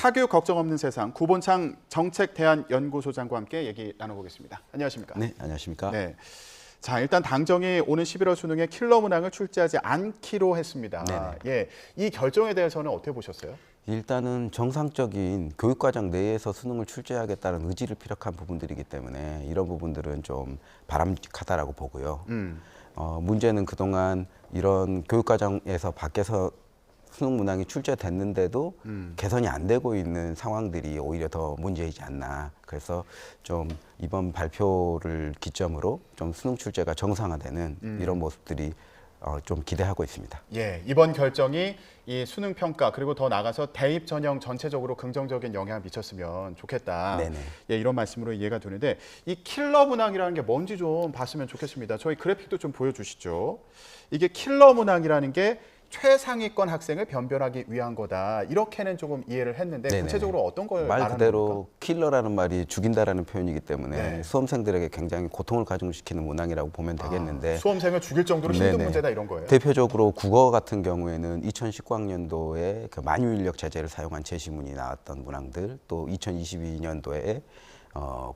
사교육 걱정 없는 세상 구본창 정책대안연구소장과 함께 얘기 나눠보겠습니다. 안녕하십니까? 네, 안녕하십니까? 네. 자, 일단 당정이 오는 11월 수능에 킬러 문항을 출제하지 않기로 했습니다. 네네. 예, 이 결정에 대해서는 어떻게 보셨어요? 일단은 정상적인 교육과정 내에서 수능을 출제하겠다는 의지를 피력한 부분들이기 때문에 이런 부분들은 좀 바람직하다라고 보고요. 문제는 그동안 이런 교육과정에서 밖에서 수능 문항이 출제됐는데도 개선이 안 되고 있는 상황들이 오히려 더 문제이지 않나. 그래서 좀 이번 발표를 기점으로 좀 수능 출제가 정상화되는 이런 모습들이 좀 기대하고 있습니다. 예, 이번 결정이 이 수능 평가 그리고 더 나아가서 대입 전형 전체적으로 긍정적인 영향을 미쳤으면 좋겠다. 네네. 예, 이런 말씀으로 이해가 되는데 이 킬러 문항이라는 게 뭔지 좀 봤으면 좋겠습니다. 저희 그래픽도 좀 보여주시죠. 이게 킬러 문항이라는 게 최상위권 학생을 변별하기 위한 거다. 이렇게는 조금 이해를 했는데 네네. 구체적으로 어떤 걸 말 말하는 그대로 겁니까? 킬러라는 말이 죽인다라는 표현이기 때문에 네. 수험생들에게 굉장히 고통을 가중시키는 문항이라고 보면 되겠는데 수험생을 죽일 정도로 힘든 네네. 문제다 이런 거예요? 대표적으로 국어 같은 경우에는 2019학년도에 그 만유인력 제재를 사용한 제시문이 나왔던 문항들, 또 2022년도에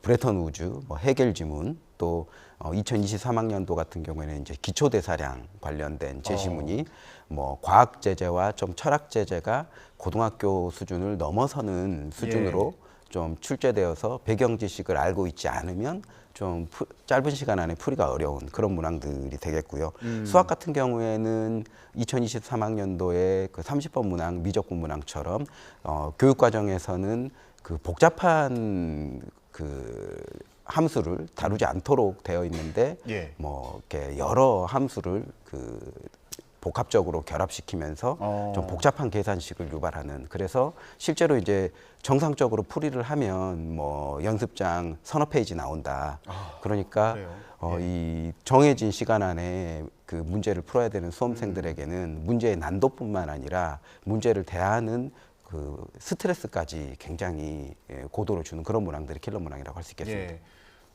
브레턴 우즈, 해겔 지문, 또 2023학년도 같은 경우에는 이제 기초 대사량 관련된 제시문이 뭐 과학 제재와 좀 철학 제재가 고등학교 수준을 넘어서는 수준으로 좀 출제되어서 배경 지식을 알고 있지 않으면 좀 짧은 시간 안에 풀이가 어려운 그런 문항들이 되겠고요. 수학 같은 경우에는 2023학년도에 그 30번 문항, 미적분 문항처럼 교육 과정에서는 그 복잡한 그 함수를 다루지 않도록 되어 있는데 뭐 이렇게 여러 함수를 그 복합적으로 결합시키면서 좀 복잡한 계산식을 유발하는, 그래서 실제로 이제 정상적으로 풀이를 하면 뭐 연습장 서너 페이지 나온다. 그러니까 이 정해진 시간 안에 그 문제를 풀어야 되는 수험생들에게는 문제의 난도뿐만 아니라 문제를 대하는 그 스트레스까지 굉장히 고도로 주는 그런 문항들이 킬러 문항이라고 할 수 있겠습니다.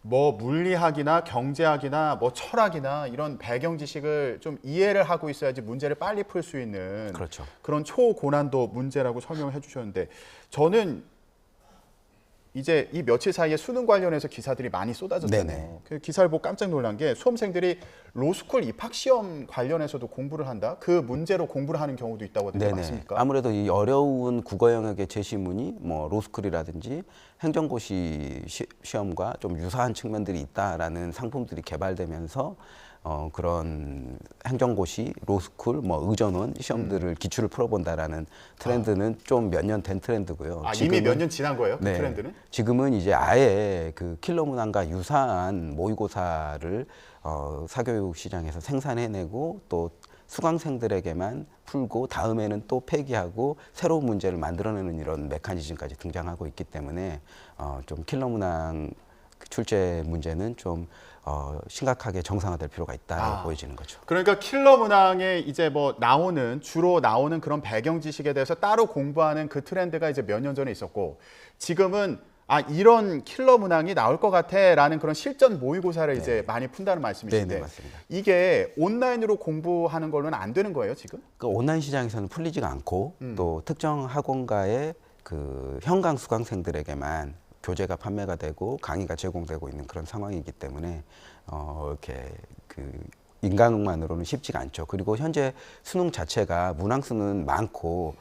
뭐 물리학이나 경제학이나 뭐 철학이나 이런 배경 지식을 좀 이해를 하고 있어야지 문제를 빨리 풀 수 있는 그렇죠. 그런 초고난도 문제라고 설명을 해주셨는데, 저는 이제 이 며칠 사이에 수능 관련해서 기사들이 많이 쏟아졌잖아요. 네네. 그 기사를 보고 깜짝 놀란 게 수험생들이 로스쿨 입학 시험 관련해서도 공부를 한다. 그 문제로 공부를 하는 경우도 있다고 하던데 맞습니까? 아무래도 이 어려운 국어 영역의 제시문이 뭐 로스쿨이라든지 행정고시 시험과 좀 유사한 측면들이 있다라는 상품들이 개발되면서 그런 행정고시, 로스쿨, 뭐 의전원 시험들을 기출을 풀어본다라는 트렌드는 좀 몇 년 된 트렌드고요. 이미 몇 년 지난 거예요? 그 트렌드는? 지금은 이제 아예 그 킬러 문항과 유사한 모의고사를 사교육 시장에서 생산해내고 또 수강생들에게만 풀고 다음에는 또 폐기하고 새로운 문제를 만들어내는 이런 메커니즘까지 등장하고 있기 때문에 좀 킬러 문항 출제 문제는 좀 심각하게 정상화될 필요가 있다고 보여지는 거죠. 그러니까 킬러 문항에 이제 뭐 주로 나오는 그런 배경 지식에 대해서 따로 공부하는 그 트렌드가 이제 몇 년 전에 있었고, 지금은 이런 킬러 문항이 나올 것 같아라는 그런 실전 모의고사를 이제 많이 푼다는 말씀이신데, 네, 맞습니다. 이게 온라인으로 공부하는 걸로는 안 되는 거예요, 지금? 그 온라인 시장에서는 풀리지가 않고 또 특정 학원가의 그 현강 수강생들에게만 교재가 판매가 되고 강의가 제공되고 있는 그런 상황이기 때문에 이렇게 그 인강만으로는 쉽지가 않죠. 그리고 현재 수능 자체가 문항수는 많고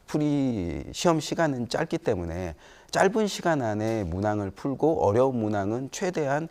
풀이 시험 시간은 짧기 때문에 짧은 시간 안에 문항을 풀고 어려운 문항은 최대한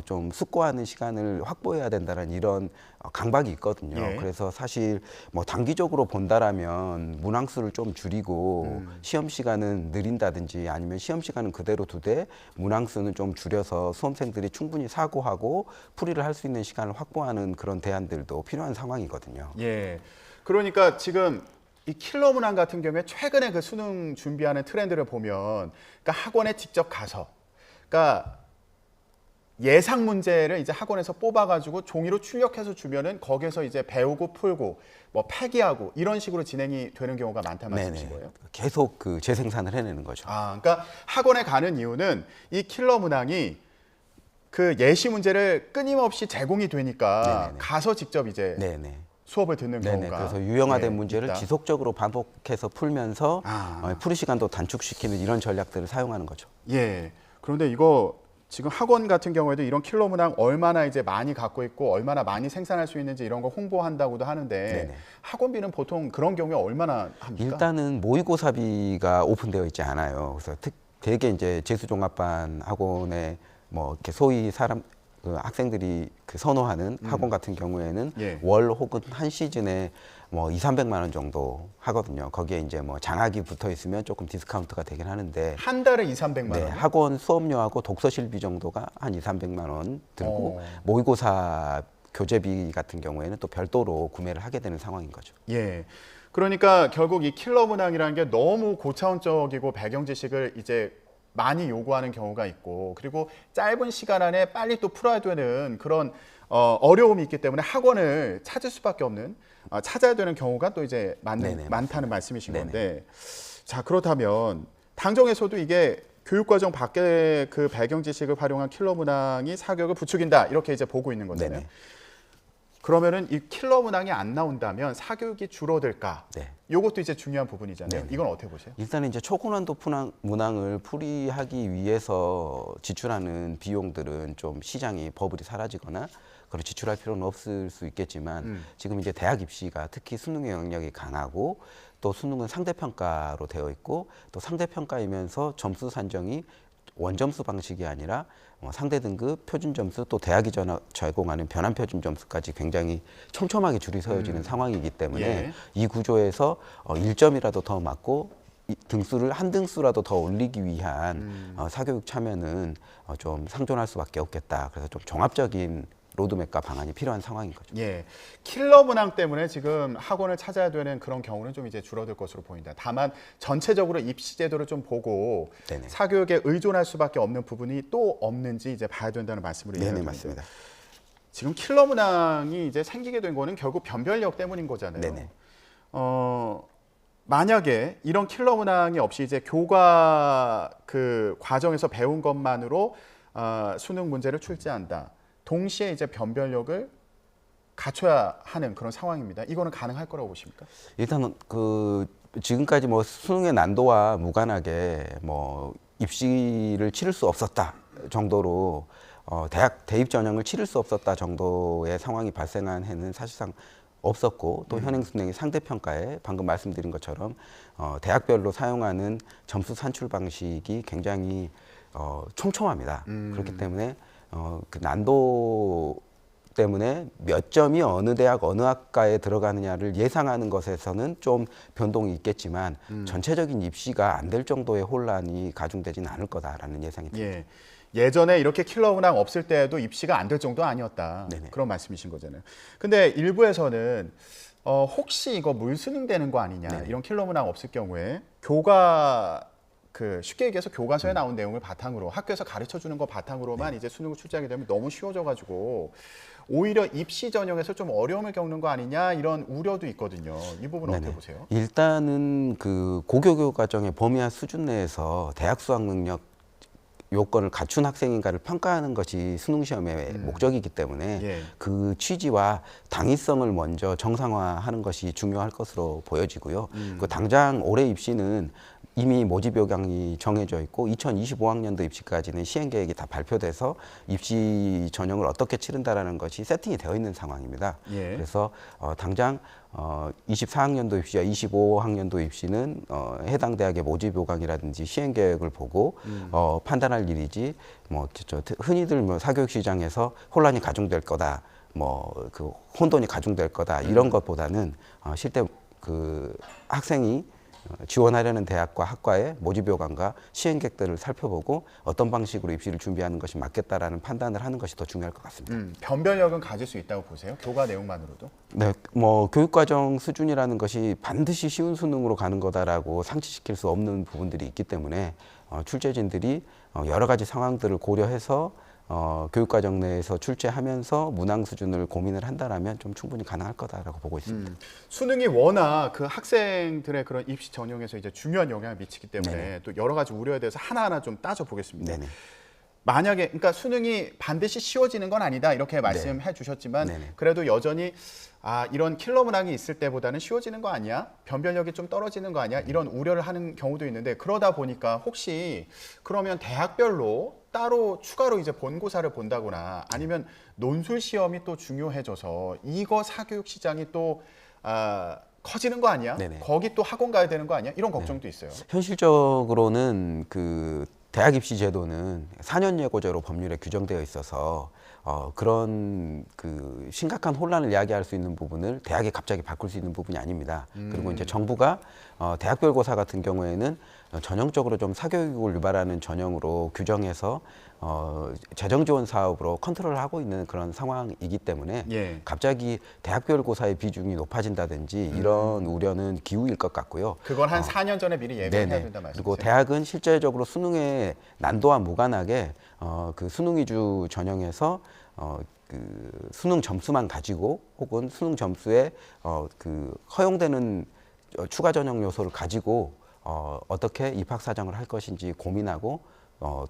좀 숙고하는 시간을 확보해야 된다는 이런 강박이 있거든요. 그래서 사실 뭐 단기적으로 본다라면 문항수를 좀 줄이고 시험 시간은 느린다든지 아니면 시험 시간은 그대로 두되 문항수는 좀 줄여서 수험생들이 충분히 사고하고 풀이를 할 수 있는 시간을 확보하는 그런 대안들도 필요한 상황이거든요. 예. 그러니까 지금 이 킬러 문항 같은 경우에 최근에 그 수능 준비하는 트렌드를 보면, 그러니까 학원에 직접 가서, 그러니까 예상 문제를 이제 학원에서 뽑아가지고 종이로 출력해서 주면은 거기서 이제 배우고 풀고 뭐 폐기하고 이런 식으로 진행이 되는 경우가 많다는 말씀이신 거예요? 계속 그 재생산을 해내는 거죠. 그러니까 학원에 가는 이유는 이 킬러 문항이 그 예시 문제를 끊임없이 제공이 되니까 가서 직접 이제 수업을 듣는 네네. 경우가 그래서 유형화된 예, 문제를 있다. 지속적으로 반복해서 풀면서 아. 풀이 시간도 단축시키는 이런 전략들을 사용하는 거죠. 예. 그런데 이거 지금 학원 같은 경우에도 이런 킬러 문항 얼마나 이제 많이 갖고 있고 얼마나 많이 생산할 수 있는지 이런 거 홍보한다고도 하는데 네네. 학원비는 보통 그런 경우에 얼마나 합니까? 일단은 모의고사비가 오픈되어 있지 않아요. 그래서 되게 이제 재수종합반 학원에 뭐 이렇게 소위 그 학생들이 그 선호하는 학원 같은 경우에는 예. 월 혹은 한 시즌에 뭐 200~300만 원 정도 하거든요. 거기에 이제 뭐 장학이 붙어 있으면 조금 디스카운트가 되긴 하는데 한 달에 200~300만 네, 원. 학원 수업료하고 독서실비 정도가 한 200~300만 원 들고 모의고사 교재비 같은 경우에는 또 별도로 구매를 하게 되는 상황인 거죠. 예. 그러니까 결국 이 킬러 문항이라는 게 너무 고차원적이고 배경 지식을 이제 많이 요구하는 경우가 있고 그리고 짧은 시간 안에 빨리 또 풀어야 되는 그런 어려움이 있기 때문에 학원을 찾을 수밖에 없는 찾아야 되는 경우가 또 이제 네네, 많다는 말씀이신 네네. 건데 자 그렇다면 당정에서도 이게 교육과정 밖의 그 배경 지식을 활용한 킬러 문항이 사교육을 부추긴다 이렇게 이제 보고 있는 거잖아요. 네네. 그러면은 이 킬러 문항이 안 나온다면 사교육이 줄어들까? 네. 이것도 이제 중요한 부분이잖아요. 네네. 이건 어떻게 보세요? 일단 이제 초고난도 문항을 풀이하기 위해서 지출하는 비용들은 좀 시장이 버블이 사라지거나 그걸 지출할 필요는 없을 수 있겠지만 지금 이제 대학 입시가 특히 수능의 영역이 강하고 또 수능은 상대평가로 되어 있고 또 상대평가이면서 점수 산정이 원점수 방식이 아니라 상대 등급, 표준 점수 또 대학이 제공하는 변환 표준 점수까지 굉장히 촘촘하게 줄이 서어지는 상황이기 때문에 예. 이 구조에서 1점이라도 더 맞고 등수를 한 등수라도 더 올리기 위한 사교육 참여는 좀 상존할 수밖에 없겠다. 그래서 좀 종합적인 로드맵과 방안이 필요한 상황인 거죠. 예, 킬러 문항 때문에 지금 학원을 찾아야 되는 그런 경우는 좀 이제 줄어들 것으로 보인다. 다만 전체적으로 입시 제도를 좀 보고 네네. 사교육에 의존할 수밖에 없는 부분이 또 없는지 이제 봐야 된다는 말씀으로 네네, 이해가 맞습니다. 지금 킬러 문항이 이제 생기게 된 거는 결국 변별력 때문인 거잖아요. 네네. 만약에 이런 킬러 문항이 없이 이제 교과 그 과정에서 배운 것만으로 수능 문제를 출제한다. 동시에 이제 변별력을 갖춰야 하는 그런 상황입니다. 이거는 가능할 거라고 보십니까? 일단은 그 지금까지 뭐 수능의 난도와 무관하게 뭐 입시를 치를 수 없었다 정도로 대학 대입 전형을 치를 수 없었다 정도의 상황이 발생한 해는 사실상 없었고 또 현행 수능의 상대 평가에 방금 말씀드린 것처럼 대학별로 사용하는 점수 산출 방식이 굉장히 촘촘합니다. 그렇기 때문에 그 난도 때문에 몇 점이 어느 대학 어느 학과에 들어가느냐를 예상하는 것에서는 좀 변동이 있겠지만 전체적인 입시가 안 될 정도의 혼란이 가중되지는 않을 거다라는 예상이 듭니다. 예. 예전에 이렇게 킬러 문항 없을 때도 입시가 안 될 정도 아니었다. 네네. 그런 말씀이신 거잖아요. 근데 일부에서는 혹시 이거 물수능 되는 거 아니냐 네네. 이런 킬러 문항 없을 경우에 교과 그 쉽게 얘기해서 교과서에 나온 내용을 바탕으로 학교에서 가르쳐 주는 거 바탕으로만 이제 수능을 출제하게 되면 너무 쉬워져 가지고 오히려 입시 전형에서 좀 어려움을 겪는 거 아니냐 이런 우려도 있거든요. 이 부분은 어떻게 보세요? 일단은 그 고교교 과정의 범위와 수준 내에서 대학 수학 능력 요건을 갖춘 학생인가를 평가하는 것이 수능 시험의 목적이기 때문에 예. 그 취지와 당위성을 먼저 정상화하는 것이 중요할 것으로 보여지고요. 그 당장 올해 입시는 이미 모집 요강이 정해져 있고 2025학년도 입시까지는 시행 계획이 다 발표돼서 입시 전형을 어떻게 치른다라는 것이 세팅이 되어 있는 상황입니다. 예. 그래서 당장 24학년도 입시와 25학년도 입시는 해당 대학의 모집 요강이라든지 시행 계획을 보고 판단할 일이지 뭐 흔히들 뭐 사교육 시장에서 혼란이 가중될 거다, 뭐 그 혼돈이 가중될 거다 이런 것보다는 실제 그 학생이 지원하려는 대학과 학과의 모집 요강과 시행 계획들을 살펴보고 어떤 방식으로 입시를 준비하는 것이 맞겠다라는 판단을 하는 것이 더 중요할 것 같습니다. 변별력은 가질 수 있다고 보세요? 교과 내용만으로도? 네, 뭐 교육과정 수준이라는 것이 반드시 쉬운 수능으로 가는 거다라고 상치시킬 수 없는 부분들이 있기 때문에 출제진들이 여러 가지 상황들을 고려해서 교육과정 내에서 출제하면서 문항 수준을 고민을 한다라면 좀 충분히 가능할 거다라고 보고 있습니다. 수능이 워낙 그 학생들의 그런 입시 전형에서 이제 중요한 영향을 미치기 때문에 네네. 또 여러 가지 우려에 대해서 하나하나 좀 따져 보겠습니다. 네네. 만약에 그러니까 수능이 반드시 쉬워지는 건 아니다 이렇게 말씀해 주셨지만 네네. 그래도 여전히 이런 킬러 문항이 있을 때보다는 쉬워지는 거 아니야? 변별력이 좀 떨어지는 거 아니야? 이런 우려를 하는 경우도 있는데 그러다 보니까 혹시 그러면 대학별로 따로 추가로 이제 본고사를 본다거나 아니면 논술 시험이 또 중요해져서 이거 사교육 시장이 또 커지는 거 아니야? 네네. 거기 또 학원 가야 되는 거 아니야? 이런 걱정도 있어요. 현실적으로는 그 대학 입시 제도는 4년 예고제로 법률에 규정되어 있어서 그런 그 심각한 혼란을 야기할 수 있는 부분을 대학이 갑자기 바꿀 수 있는 부분이 아닙니다. 그리고 이제 정부가 대학별 고사 같은 경우에는 전형적으로 좀 사교육을 유발하는 전형으로 규정해서 재정 지원 사업으로 컨트롤을 하고 있는 그런 상황이기 때문에 예. 갑자기 대학별 고사의 비중이 높아진다든지 이런 우려는 기우일 것 같고요. 그건 한 4년 전에 미리 예고해야 네네. 된다 말씀이세요? 그리고 대학은 실제적으로 수능의 난도와 무관하게 그 수능 위주 전형에서 그 수능 점수만 가지고 혹은 수능 점수에 그 허용되는 추가 전형 요소를 가지고 어떻게 입학 사정을 할 것인지 고민하고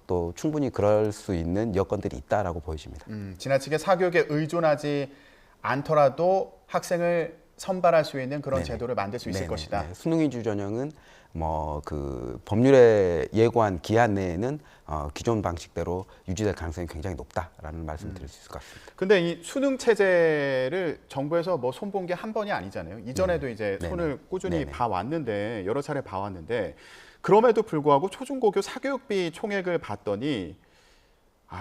또 충분히 그럴 수 있는 여건들이 있다라고 보여집니다. 지나치게 사교육에 의존하지 않더라도 학생을 선발할 수 있는 그런 네네. 제도를 만들 수 있을 네네. 것이다. 네. 수능 위주 전형은 뭐 그 법률에 예고한 기한 내에는 기존 방식대로 유지될 가능성이 굉장히 높다라는 말씀을 드릴 수 있을 것 같습니다. 근데 이 수능 체제를 정부에서 뭐 손본 게 한 번이 아니잖아요. 이전에도 이제 네네. 손을 꾸준히 네네. 봐왔는데 여러 차례 봐왔는데 그럼에도 불구하고 초중고교 사교육비 총액을 봤더니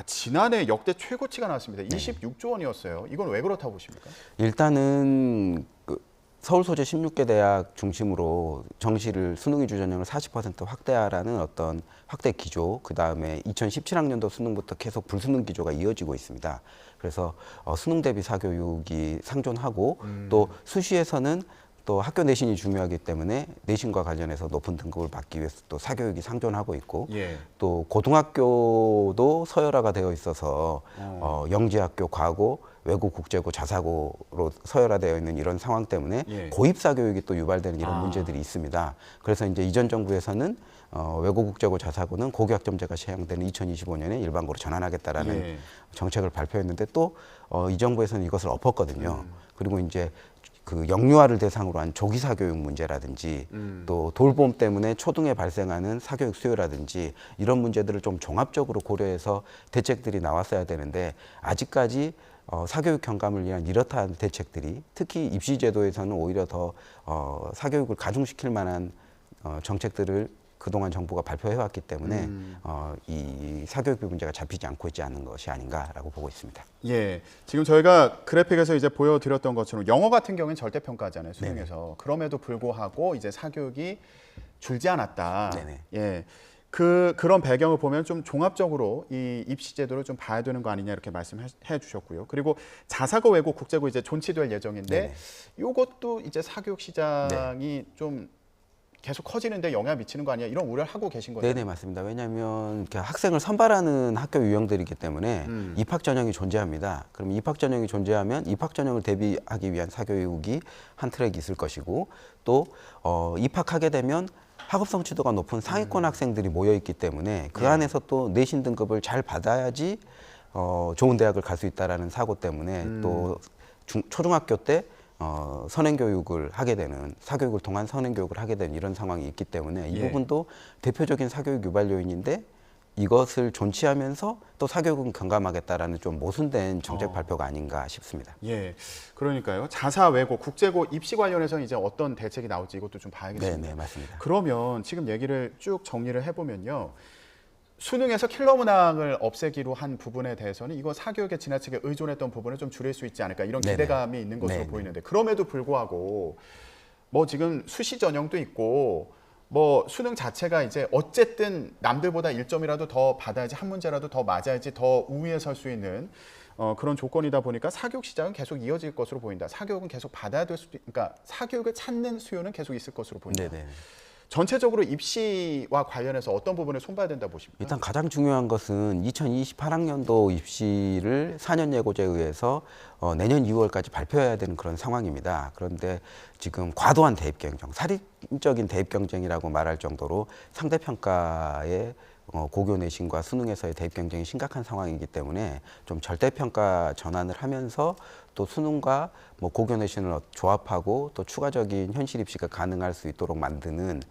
지난해 역대 최고치가 나왔습니다. 26조 원이었어요. 이건 왜 그렇다고 보십니까? 일단은 그 서울 소재 16개 대학 중심으로 정시를 수능 위주 전형을 40% 확대하라는 어떤 확대 기조, 그 다음에 2017학년도 수능부터 계속 불수능 기조가 이어지고 있습니다. 그래서 수능 대비 사교육이 상존하고 또 수시에서는 또 학교 내신이 중요하기 때문에 내신과 관련해서 높은 등급을 받기 위해서 또 사교육이 상존하고 있고 예. 또 고등학교도 서열화가 되어 있어서 영재학교, 과고, 외고, 국제고, 자사고로 서열화되어 있는 이런 상황 때문에 예. 고입 사교육이 또 유발되는 이런 문제들이 있습니다. 그래서 이제 이전 정부에서는 외고, 국제고, 자사고는 고교학점제가 시행되는 2025년에 일반고로 전환하겠다라는 예. 정책을 발표했는데 또 이 정부에서는 이것을 엎었거든요. 그리고 이제 그 영유아를 대상으로 한 조기 사교육 문제라든지 또 돌봄 때문에 초등에 발생하는 사교육 수요라든지 이런 문제들을 좀 종합적으로 고려해서 대책들이 나왔어야 되는데 아직까지 사교육 경감을 위한 이렇다한 대책들이 특히 입시 제도에서는 오히려 더 사교육을 가중시킬 만한 정책들을 그동안 정부가 발표해왔기 때문에 이 사교육비 문제가 잡히지 않고 있지 않은 것이 아닌가라고 보고 있습니다. 예, 지금 저희가 그래픽에서 이제 보여드렸던 것처럼 영어 같은 경우는 절대평가잖아요, 수능에서. 그럼에도 불구하고 이제 사교육이 줄지 않았다. 네네. 예, 그런 배경을 보면 좀 종합적으로 이 입시 제도를 좀 봐야 되는 거 아니냐 이렇게 말씀해 주셨고요. 그리고 자사고, 외고, 국제고 이제 존치될 예정인데 네네. 이것도 이제 사교육 시장이 좀 계속 커지는데 영향 미치는 거 아니야? 이런 우려를 하고 계신 거죠? 네네, 맞습니다. 왜냐하면 학생을 선발하는 학교 유형들이기 때문에 입학 전형이 존재합니다. 그럼 입학 전형이 존재하면 입학 전형을 대비하기 위한 사교육이 한 트랙이 있을 것이고 또 입학하게 되면 학업 성취도가 높은 상위권 학생들이 모여 있기 때문에 그 안에서 또 내신 등급을 잘 받아야지 좋은 대학을 갈 수 있다라는 사고 때문에 또 초중학교 때 선행교육을 하게 되는 사교육을 통한 선행교육을 하게 되는 이런 상황이 있기 때문에 이 부분도 대표적인 사교육 유발 요인인데 이것을 존치하면서 또 사교육은 경감하겠다라는 좀 모순된 정책 발표가 아닌가 싶습니다. 예, 그러니까요. 자사, 외고, 국제고 입시 관련해서 이제 어떤 대책이 나올지 이것도 좀 봐야겠습니다. 네, 맞습니다. 그러면 지금 얘기를 쭉 정리를 해보면요. 수능에서 킬러 문항을 없애기로 한 부분에 대해서는 이거 사교육에 지나치게 의존했던 부분을 좀 줄일 수 있지 않을까 이런 네네. 기대감이 있는 것으로 네네. 보이는데 그럼에도 불구하고 뭐 지금 수시 전형도 있고 뭐 수능 자체가 이제 어쨌든 남들보다 1점이라도 더 받아야지 한 문제라도 더 맞아야지 더 우위에 설 수 있는 그런 조건이다 보니까 사교육 시장은 계속 이어질 것으로 보인다. 사교육은 계속 받아야 될 수도, 그러니까 사교육을 찾는 수요는 계속 있을 것으로 보인다. 네네. 전체적으로 입시와 관련해서 어떤 부분을 손봐야 된다 보십니까? 일단 가장 중요한 것은 2028학년도 입시를 4년 예고제에 의해서 내년 2월까지 발표해야 되는 그런 상황입니다. 그런데 지금 과도한 대입 경쟁, 살인적인 대입 경쟁이라고 말할 정도로 상대평가의 고교 내신과 수능에서의 대입 경쟁이 심각한 상황이기 때문에 좀 절대평가 전환을 하면서 또 수능과 뭐 고교 내신을 조합하고 또 추가적인 현실 입시가 가능할 수 있도록 만드는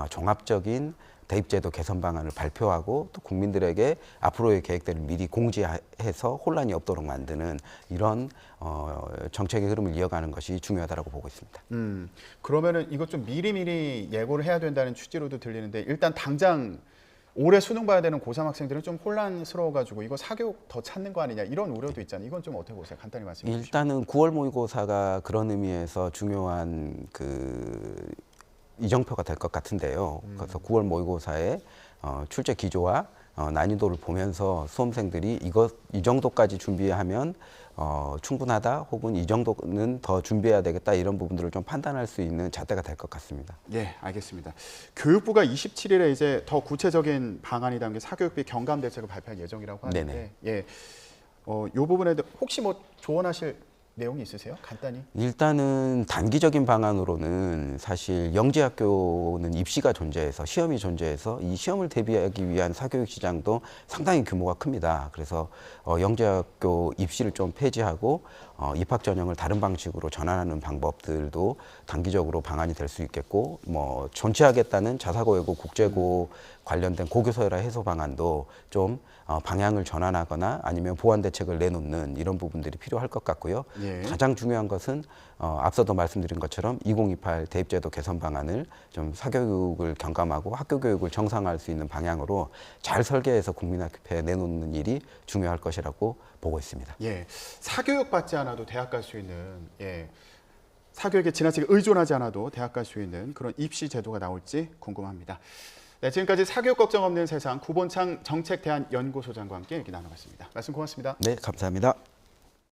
종합적인 대입제도 개선 방안을 발표하고 또 국민들에게 앞으로의 계획들을 미리 공지해서 혼란이 없도록 만드는 이런 정책의 흐름을 이어가는 것이 중요하다고 보고 있습니다. 그러면은 이것 좀 미리미리 예고를 해야 된다는 취지로도 들리는데 일단 당장 올해 수능 봐야 되는 고3 학생들은 좀 혼란스러워가지고 이거 사교육 더 찾는 거 아니냐 이런 우려도 있잖아요. 이건 좀 어떻게 보세요? 간단히 말씀해 주시죠. 일단은 9월 모의고사가 그런 의미에서 중요한 이정표가 될 것 같은데요. 그래서 9월 모의고사의 출제 기조와 난이도를 보면서 수험생들이 이 정도까지 준비하면 충분하다 혹은 이 정도는 더 준비해야 되겠다 이런 부분들을 좀 판단할 수 있는 잣대가 될 것 같습니다. 네, 알겠습니다. 교육부가 27일에 이제 더 구체적인 방안이 담긴 사교육비 경감 대책을 발표할 예정이라고 하는데, 네네. 예, 이 부분에 혹시 뭐 조언하실 내용이 있으세요? 간단히. 일단은 단기적인 방안으로는 사실 영재학교는 입시가 존재해서 시험이 존재해서 이 시험을 대비하기 위한 사교육 시장도 상당히 규모가 큽니다. 그래서 영재학교 입시를 좀 폐지하고 입학 전형을 다른 방식으로 전환하는 방법들도 단기적으로 방안이 될 수 있겠고 뭐 존치하겠다는 자사고 외고 국제고 관련된 고교서열화 해소 방안도 좀 방향을 전환하거나 아니면 보완 대책을 내놓는 이런 부분들이 필요할 것 같고요. 예. 가장 중요한 것은 앞서도 말씀드린 것처럼 2028 대입제도 개선 방안을 좀 사교육을 경감하고 학교 교육을 정상화할 수 있는 방향으로 잘 설계해서 국민 앞에 내놓는 일이 중요할 것이라고 보고 있습니다. 예, 사교육 받지 않아도 대학 갈 수 있는 사교육에 지나치게 의존하지 않아도 대학 갈 수 있는 그런 입시 제도가 나올지 궁금합니다. 네, 지금까지 사교육 걱정 없는 세상 구본창 정책대안연구소장과 함께 얘기 나눠봤습니다. 말씀 고맙습니다. 네, 감사합니다.